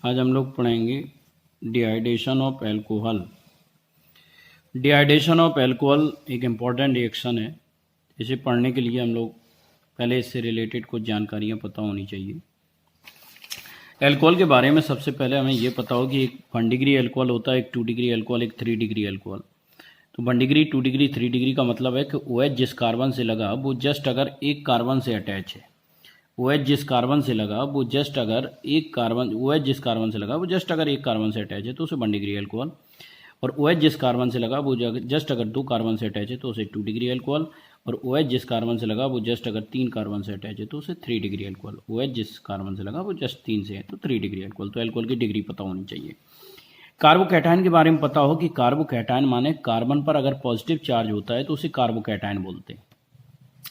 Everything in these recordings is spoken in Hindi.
आज हम लोग पढ़ेंगे dehydration of alcohol. Dehydration of alcohol एक इम्पॉर्टेंट रिएक्शन है। इसे पढ़ने के लिए हम लोग पहले इससे रिलेटेड कुछ जानकारियाँ पता होनी चाहिए। एल्कोहल के बारे में सबसे पहले हमें ये पता हो कि एक 1 डिग्री एल्कोहल होता है, एक 2 डिग्री एल्कोहल, एक 3 डिग्री एल्कोहल। तो 1 डिग्री, 2 डिग्री, 3 डिग्री का मतलब है कि OH जिस कार्बन से लगा वो जस्ट अगर एक कार्बन से अटैच है। OH जिस कार्बन से लगा वो जस्ट अगर एक कार्बन OH जिस कार्बन से लगा वो जस्ट अगर एक कार्बन से अटैच है तो उसे 1 डिग्री एल्कोहल, और OH जिस कार्बन से लगा वो जस्ट अगर 2 कार्बन से अटैच है तो उसे 2 डिग्री एल्कोहल, और OH जिस कार्बन से लगा वो जस्ट अगर 3 कार्बन से अटैच है तो उसे 3 डिग्री एल्कोहल। OH जिस कार्बन से लगा वो जस्ट 3 से है तो 3 डिग्री एल्कोहल। तो एल्कोहल की डिग्री पता होनी चाहिए। कार्बोकैटायन के बारे में पता हो कि कार्बोकैटायन माने कार्बन पर अगर पॉजिटिव चार्ज होता है तो उसे कार्बोकैटायन बोलते हैं।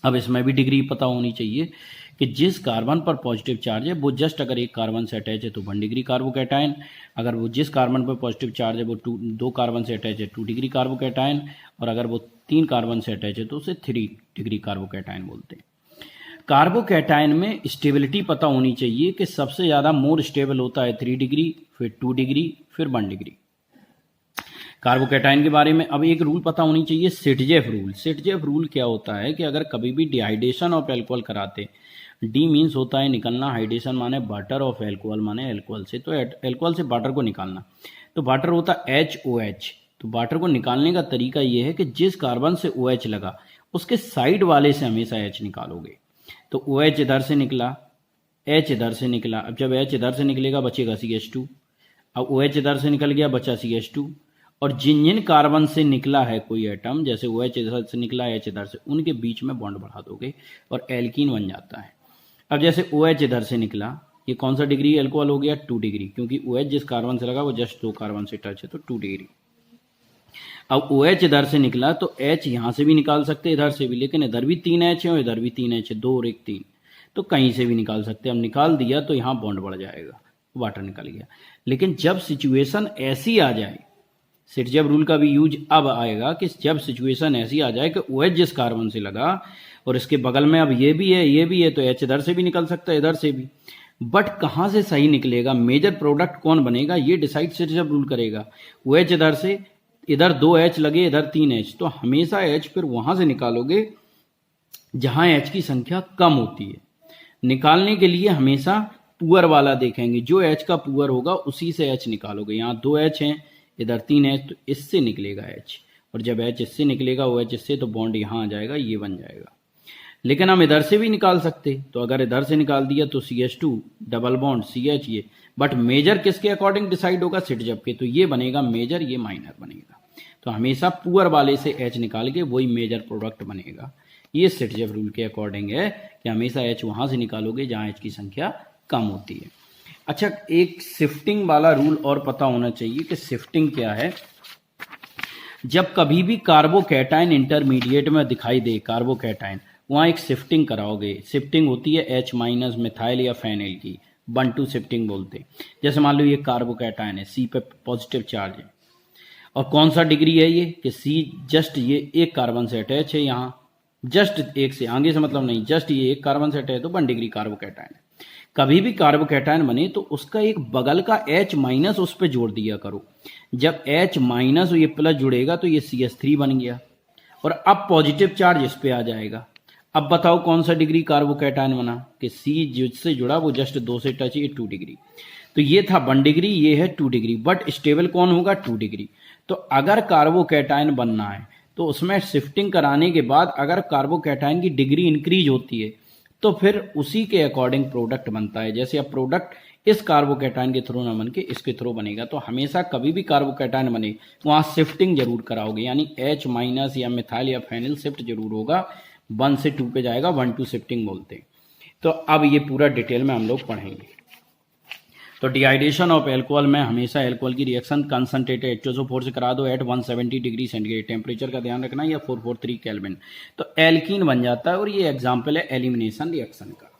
अब इसमें भी डिग्री पता होनी चाहिए कि जिस कार्बन पर पॉजिटिव चार्ज है वो जस्ट अगर एक कार्बन से अटैच है तो 1 डिग्री कार्बोकैटायन, अगर वो जिस कार्बन पर पॉजिटिव चार्ज है वो 2 कार्बन से अटैच है 2 डिग्री कार्बोकैटायन, और अगर वो 3 कार्बन से अटैच है तो उसे 3 डिग्री कार्बोकैटायन बोलते हैं। कार्बोकैटायन में स्टेबिलिटी पता होनी चाहिए कि सबसे ज़्यादा मोर स्टेबल होता है 3 डिग्री, फिर 2 डिग्री, फिर 1 डिग्री। कार्बोकैटायन के बारे में अब एक रूल पता होनी चाहिए, सिटजेफ रूल। सिटजेफ रूल क्या होता है कि अगर कभी भी डिहाइड्रेशन ऑफ एल्कोहल कराते, डी मीन्स होता है निकलना, हाइड्रेशन माने वाटर ऑफ एल्कोहल माने एल्कोहल से, तो एल्कोहल से वाटर को निकालना, तो वाटर होता है HOH। तो वाटर को निकालने का तरीका ये है कि जिस कार्बन से OH लगा उसके साइड वाले से हमेशा H निकालोगे। तो OH इधर से निकला, H इधर से निकला, अब जब H इधर से निकलेगा बचेगा CH2, अब OH इधर से निकल गया बचा CH2, और जिन जिन कार्बन से निकला है कोई एटम, जैसे OH इधर से निकला, H इधर से, उनके बीच में बॉन्ड बढ़ा दोगे और एल्कीन बन जाता है। अब जैसे OH इधर से निकला, ये कौन सा डिग्री एल्कोहल हो गया? 2 डिग्री, क्योंकि OH जिस कार्बन से लगा वो जस्ट 2 कार्बन से टच है तो 2 डिग्री। अब OH इधर से निकला तो H यहाँ से भी निकाल सकते हैं, इधर से भी, लेकिन इधर भी 3 H है और इधर भी 3 H है, 2 और 1 3, तो कहीं से भी निकाल सकते हैं। अब निकाल दिया तो यहाँ बॉन्ड बढ़ जाएगा, वाटर निकल गया। लेकिन जब सिचुएशन ऐसी आ जाए, सिटजेफ रूल का भी यूज अब आएगा कि जब सिचुएशन ऐसी आ जाए कि OH जिस कार्बन से लगा और इसके बगल में अब ये भी है, ये भी है, तो H इधर से भी निकल सकता है, इधर से भी, बट कहाँ से सही निकलेगा, मेजर प्रोडक्ट कौन बनेगा, ये डिसाइड सिटजेफ रूल करेगा। OH इधर से, इधर 2 H लगे, इधर 3 H, तो हमेशा H फिर वहां से निकालोगे जहां H की संख्या कम होती है। निकालने के लिए हमेशा पुअर वाला देखेंगे, जो H का पुअर होगा उसी से H निकालोगे। यहाँ 2 H हैं, इधर 3 H, तो इससे निकलेगा H, और जब H इससे निकलेगा OH इससे, तो बॉन्ड यहाँ आ जाएगा, ये बन जाएगा। लेकिन हम इधर से भी निकाल सकते, तो अगर इधर से निकाल दिया तो CH2 डबल बॉन्ड CH, ये, बट मेजर किसके अकॉर्डिंग डिसाइड होगा? सिटजेफ के, तो ये बनेगा मेजर, ये माइनर बनेगा। तो हमेशा पुअर वाले से H निकाल के वही मेजर प्रोडक्ट बनेगा। ये सिटजेफ रूल के अकॉर्डिंग है कि हमेशा H वहां से निकालोगे जहां H की संख्या कम होती है। अच्छा, एक शिफ्टिंग वाला रूल और पता होना चाहिए कि शिफ्टिंग क्या है। जब कभी भी कार्बोकैटायन इंटरमीडिएट में दिखाई दे, कार्बोकैटायन, वहां एक शिफ्टिंग कराओगे। शिफ्टिंग होती है H- मिथाइल या फेनिल की, 1-2 शिफ्टिंग बोलते। जैसे मान लो ये कार्बोकैटायन है, C पे पॉजिटिव चार्ज है, और कौन सा डिग्री है ये कि C जस्ट ये एक कार्बन से अटैच है, यहाँ जस्ट एक से, आगे से मतलब नहीं, जस्ट ये एक कार्बन से अटैच है तो 1 डिग्री कार्बोकैटायन है। कभी भी कार्बोकैटायन बने तो उसका एक बगल का H- उस पर जोड़ दिया करो। जब H- और ये प्लस जुड़ेगा तो ये CH3 बन गया, और अब पॉजिटिव चार्ज इस पे आ जाएगा। अब बताओ कौन सा डिग्री कार्बोकैटायन बना कि C जिससे जुड़ा वो जस्ट 2 से टच है, 2 डिग्री। तो ये था 1 डिग्री, ये है 2 डिग्री, बट स्टेबल कौन होगा? 2 डिग्री। तो अगर कार्बोकैटायन बनना है तो उसमें शिफ्टिंग कराने के बाद अगर कार्बोकैटायन की डिग्री इंक्रीज होती है तो फिर उसी के अकॉर्डिंग प्रोडक्ट बनता है। जैसे अब प्रोडक्ट इस कार्बोकैटायन के थ्रू ना बन के इसके थ्रू बनेगा, तो हमेशा कभी भी कार्बोकैटायन बने वहां शिफ्टिंग जरूर कराओगे, यानी H- या मिथाइल या फेनिल शिफ्ट जरूर होगा, 1 से 2 पे जाएगा, 1-2 शिफ्टिंग बोलते हैं। तो अब ये पूरा डिटेल में हम लोग पढ़ेंगे। तो डिहाइड्रेशन ऑफ एल्कोहल में हमेशा एल्कोहल की रिएक्शन कंसंट्रेटेड H2SO4 से करा दो एट 170 डिग्री सेंटीग्रेड, टेम्परेचर का ध्यान रखना, या 443 केल्विन, तो एल्कीन बन जाता है। और ये एग्जाम्पल है एलिमिनेशन रिएक्शन का।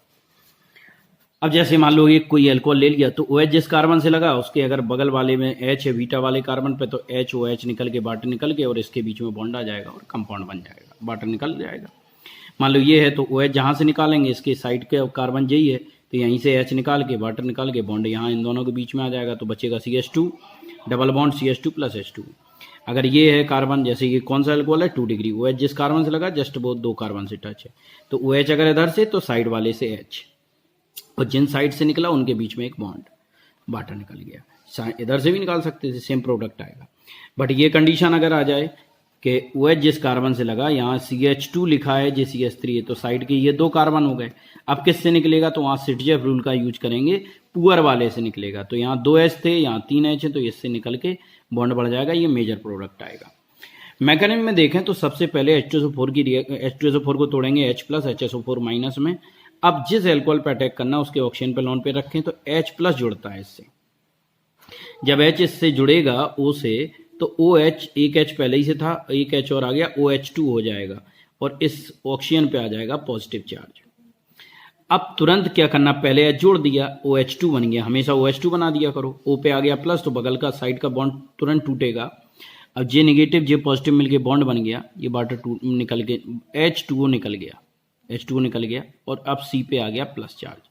अब जैसे मान लो ये कोई एल्कोहल ले लिया, तो OH जिस कार्बन से लगा उसके अगर बगल वाले में H है, बीटा वाले कार्बन पे, तो HOH निकल के वाटर निकल के और इसके बीच में बॉन्ड आ जाएगा और कंपाउंड बन जाएगा, वाटर निकल जाएगा। मान लो ये है तो OH जहां से निकालेंगे इसके साइड के कार्बन यही है, तो यहीं से H निकाल के वाटर निकाल के बॉन्ड यहाँ इन दोनों के बीच में आ जाएगा, तो बचेगा CH2 double bond CH2 plus H2। अगर ये है कार्बन, जैसे ये कौन सा अल्कोहल है 2 डिग्री, OH जिस कार्बन से लगा जस्ट वो 2 कार्बन से टच है, तो OH अगर इधर से तो साइड वाले से H, और जिन साइड से निकला उनके बीच में एक बॉन्ड, वाटर निकल गया। इधर से भी निकाल सकते थे, सेम प्रोडक्ट आएगा। बट ये कंडीशन अगर आ जाए कि OH जिस कार्बन से लगा, यहाँ CH2 लिखा है, जे CH3 है, तो साइड के ये 2 कार्बन हो गए। अब किससे निकलेगा, तो वहाँ सिटजेफ रूल का यूज करेंगे, पुअर वाले से निकलेगा। तो यहाँ 2H थे, यहाँ 3H है, तो इससे निकल के बॉन्ड बढ़ जाएगा, ये मेजर प्रोडक्ट आएगा। मैकेनिज्म में देखें तो सबसे पहले H2SO4 को तोड़ेंगे H प्लस HSO4 माइनस में। अब जिस एल्कोहल पे अटैक करना उसके ऑक्सीजन पे लोन पे रखें तो H प्लस जुड़ता है इससे। जब H इससे जुड़ेगा O से, तो OH, एक H पहले ही से था, एक H और आ गया, OH2 हो जाएगा, और इस ऑक्सीजन पे आ जाएगा पॉजिटिव चार्ज। अब तुरंत क्या करना, पहले H जोड़ दिया, OH2 बन गया, हमेशा OH2 बना दिया करो। O पे आ गया प्लस, तो बगल का साइड का बॉन्ड तुरंत टूटेगा। अब जे नेगेटिव जे पॉजिटिव मिलके बॉन्ड बन गया, ये वाटर निकल के H2O निकल गया, H2O निकल गया, और अब C पे आ गया प्लस चार्ज।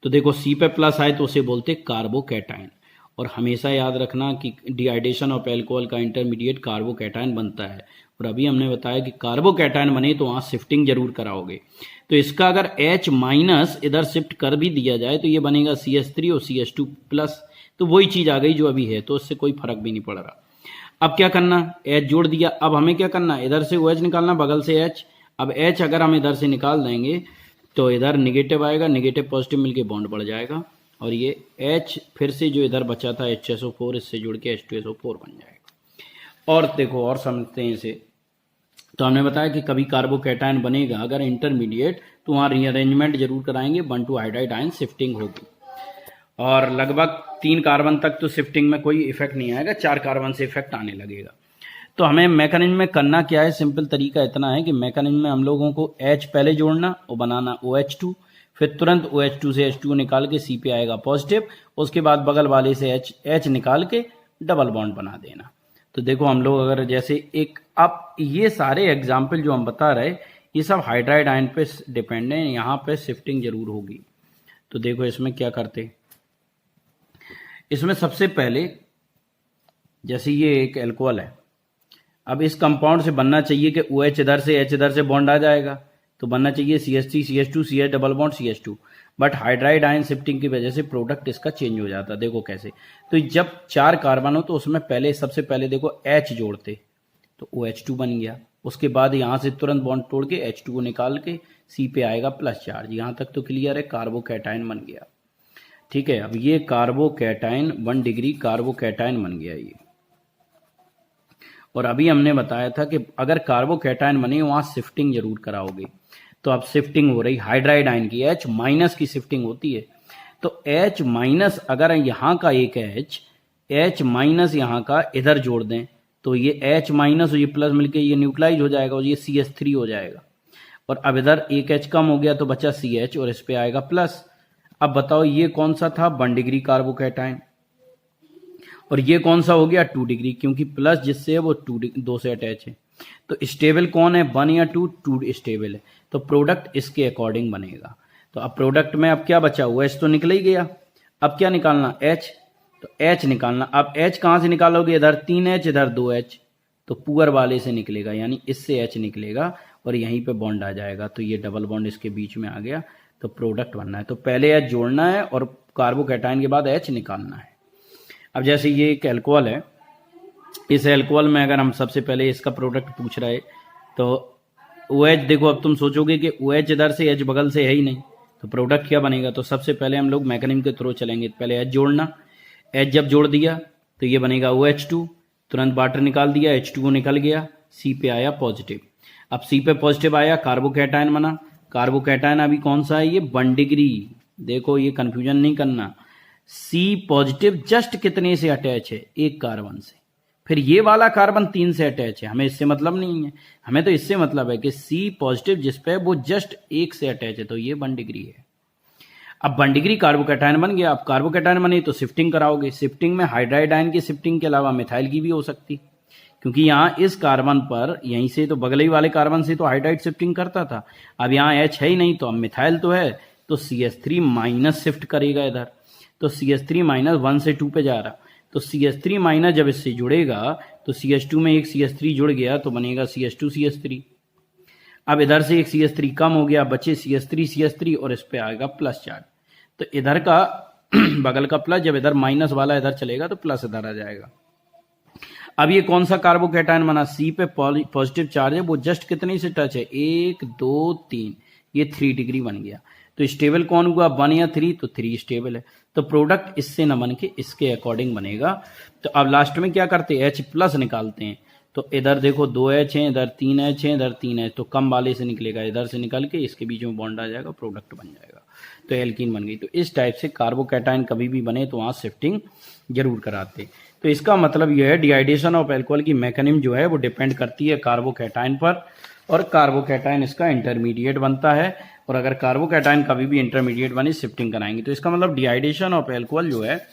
तो देखो C पे प्लस आए तो उसे बोलते कार्बोकैटायन। और हमेशा याद रखना कि डिहाइड्रेशन ऑफ एल्कोहल का इंटरमीडिएट कार्बोकैटायन बनता है। और अभी हमने बताया कि कार्बोकैटायन बने तो वहाँ शिफ्टिंग जरूर कराओगे। तो इसका अगर H माइनस इधर शिफ्ट कर भी दिया जाए तो ये बनेगा CH3 और CH2 प्लस, तो वही चीज़ आ गई जो अभी है, तो उससे कोई फर्क भी नहीं पड़ रहा। अब क्या करना, H जोड़ दिया, अब हमें क्या करना, इधर से OH निकालना, बगल से H। अब H अगर हम इधर से निकाल देंगे तो इधर नेगेटिव आएगा, नेगेटिव पॉजिटिव मिलके बॉन्ड बढ़ जाएगा, और ये H फिर से जो इधर बचा था HSO4 इससे जुड़ के H2SO4 बन जाएगा। और देखो और समझते हैं इसे, तो हमने बताया कि कभी कार्बोकैटायन बनेगा अगर इंटरमीडिएट, तो वहाँ रीअरेंजमेंट जरूर कराएंगे, 1,2 हाइड्राइड आयन शिफ्टिंग होगी। और लगभग 3 कार्बन तक तो शिफ्टिंग में कोई इफेक्ट नहीं आएगा, 4 कार्बन से इफेक्ट आने लगेगा। तो हमें मैकेनिज्म में करना क्या है, सिंपल तरीका इतना है कि मैकेनिज्म में हम लोगों को H पहले जोड़ना और बनाना OH2, फिर तुरंत OH2 से H2 निकाल के C पे आएगा पॉजिटिव, उसके बाद बगल वाले से H निकाल के डबल बॉन्ड बना देना। तो देखो हम लोग अगर जैसे एक, अब ये सारे एग्जाम्पल जो हम बता रहे ये सब हाइड्राइड आयन पे डिपेंड है, यहाँ पे शिफ्टिंग जरूर होगी। तो देखो इसमें क्या करते, इसमें सबसे पहले जैसे ये एक एल्कोहल है, अब इस कंपाउंड से बनना चाहिए कि OH इधर से H इधर से बॉन्ड आ जाएगा, तो बनना चाहिए CH3 CH2 CH double bond CH2, but hydride ion shifting की वजह से प्रोडक्ट इसका चेंज हो जाता। देखो कैसे, तो जब 4 कार्बन हो तो उसमें पहले सबसे पहले देखो H जोड़ते तो OH2 बन गया, उसके बाद यहाँ से तुरंत बॉन्ड तोड़ के H2 निकाल के C पे आएगा प्लस चार्ज। यहाँ तक तो क्लियर है, कार्बोकैटायन बन गया। ठीक है, अब ये कार्बोकैटायन 1 डिग्री कार्बोकैटायन बन गया ये। और अभी हमने बताया था कि अगर कार्बोकैटायन बने वहां शिफ्टिंग जरूर कराओगे, तो अब शिफ्टिंग हो रही हाइड्राइड आयन की, H माइनस की शिफ्टिंग होती है। तो H माइनस अगर यहाँ का एक H माइनस यहाँ का इधर जोड़ दें तो ये H माइनस और ये प्लस मिलके ये न्यूट्रलाइज हो जाएगा और ये CH3 हो जाएगा। और अब इधर एक H कम हो गया तो बचा CH और इस पे आएगा प्लस। अब बताओ ये कौन सा था, 1 डिग्री कार्बोकैटायन, और ये कौन सा हो गया 2 डिग्री, क्योंकि प्लस जिससे है वो 2 से अटैच है। तो स्टेबल कौन है, 1 या 2 स्टेबल है, तो प्रोडक्ट इसके अकॉर्डिंग बनेगा। तो अब प्रोडक्ट में अब क्या बचा, OH तो निकल ही गया, अब क्या निकालना H, तो H निकालना। अब H कहाँ से निकालोगे, इधर 3H इधर 2H, तो पुअर वाले से निकलेगा, यानी इससे H निकलेगा और यहीं पे बॉन्ड आ जाएगा, तो ये डबल बॉन्ड इसके बीच में आ गया, तो प्रोडक्ट बनना है। तो पहले H जोड़ना है और कार्बोकैटायन के बाद H निकालना है। अब जैसे ये एक एल्कोहल है, इस एल्कोहल में अगर हम सबसे पहले इसका प्रोडक्ट पूछ रहे तो OH, देखो अब तुम सोचोगे कि OH इधर से H बगल से है ही नहीं, तो प्रोडक्ट क्या बनेगा। तो सबसे पहले हम लोग मैकेनिज्म के थ्रू चलेंगे, पहले H जोड़ना, H जब जोड़ दिया तो ये बनेगा OH2, तुरंत वाटर निकाल दिया, H2O निकल गया, C पे आया पॉजिटिव। अब C पे पॉजिटिव आया, कार्बोकैटायन बना। कार्बोकैटायन अभी कौन सा है, ये 1 डिग्री, देखो ये कंफ्यूजन नहीं करना। C पॉजिटिव जस्ट कितने से अटैच है, एक कार्बन से, फिर ये वाला कार्बन 3 से अटैच है, हमें इससे मतलब नहीं है, हमें तो इससे मतलब है कि C पॉजिटिव जिस पे वो जस्ट 1 से अटैच है, तो ये 1 डिग्री है। अब 1 डिग्री कार्बोकैटायन बन गया। अब कार्बोकैटायन बने तो शिफ्टिंग कराओगे, शिफ्टिंग में हाइड्राइड आयन की शिफ्टिंग के अलावा मिथाइल की भी हो सकती, क्योंकि यहाँ इस कार्बन पर यहीं से तो बगल ही वाले कार्बन से तो हाइड्राइड शिफ्टिंग करता था, अब यहाँ H है ही नहीं, तो अब मिथाइल तो है, तो CH3 माइनस शिफ्ट करेगा इधर, तो CH3 माइनस 1 से 2 पे जा रहा, तो CH3 माइनस जब इससे जुड़ेगा तो CH2 में एक CH3 जुड़ गया तो बनेगा CH2 CH3। अब इधर से एक CH3 कम हो गया, बचे CH3 और इस पे आएगा प्लस चार्ज, तो इधर का बगल का प्लस, जब इधर माइनस वाला इधर चलेगा तो प्लस इधर आ जाएगा। अब ये कौन सा कार्बोकैटायन बना, C पे पॉजिटिव चार्ज है, वो जस्ट कितने से टच है, 1 2 3, ये 3 डिग्री बन गया। तो स्टेबल कौन हुआ, 1 या 3, तो 3 स्टेबल है, तो प्रोडक्ट इससे न बन के इसके अकॉर्डिंग बनेगा। तो अब लास्ट में क्या करते हैं, H प्लस निकालते हैं, तो इधर देखो 2H है, इधर 3H है, इधर 3H, तो कम वाले से निकलेगा, इधर से निकल के इसके बीच में बॉन्ड आ जाएगा, प्रोडक्ट बन जाएगा, तो एल्कीन बन गई। तो इस टाइप से कार्बोकैटायन कभी भी बने तो वहाँ शिफ्टिंग जरूर कराते। तो इसका मतलब यह है डिहाइड्रेशन ऑफ अल्कोहल की मैकेनिज्म जो है वो डिपेंड करती है कार्बोकैटायन पर, और कार्बोकैटायन इसका इंटरमीडिएट बनता है, और अगर कार्बोकैटायन कभी भी इंटरमीडिएट बने शिफ्टिंग कराएंगे। तो इसका मतलब डिहाइड्रेशन ऑफ अल्कोहल जो है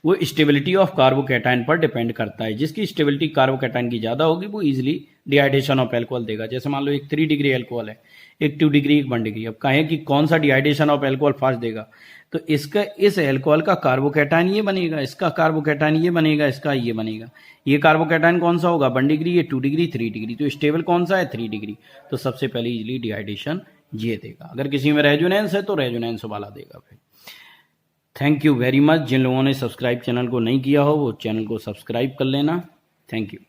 वो स्टेबिलिटी ऑफ कार्बोकैटायन पर डिपेंड करता है। जिसकी स्टेबिलिटी कार्बोकैटायन की ज़्यादा होगी वो इजीली डिहाइड्रेशन ऑफ अल्कोहल देगा। जैसे मान लो एक 3 डिग्री अल्कोहल है, एक 2 डिग्री, एक 1 डिग्री। अब कहें कि कौन सा डिहाइड्रेशन ऑफ अल्कोहल फास्ट देगा, तो इसका इस अल्कोहल का कार्बोकैटायन ये बनेगा, इसका कार्बोकैटायन ये बनेगा, इसका ये बनेगा। ये कार्बोकैटायन कौन सा होगा, 1 डिग्री, ये 2 डिग्री, 3 डिग्री। तो स्टेबल कौन सा है, 3 डिग्री। तो सबसे पहले इजीली डिहाइड्रेशन ये देगा। अगर किसी में रेजोनेंस है तो रेजोनेंस वाला देगा फिर। Thank you very much. जिन लोगों ने सब्सक्राइब चैनल को नहीं किया हो वो चैनल को सब्सक्राइब कर लेना। Thank you.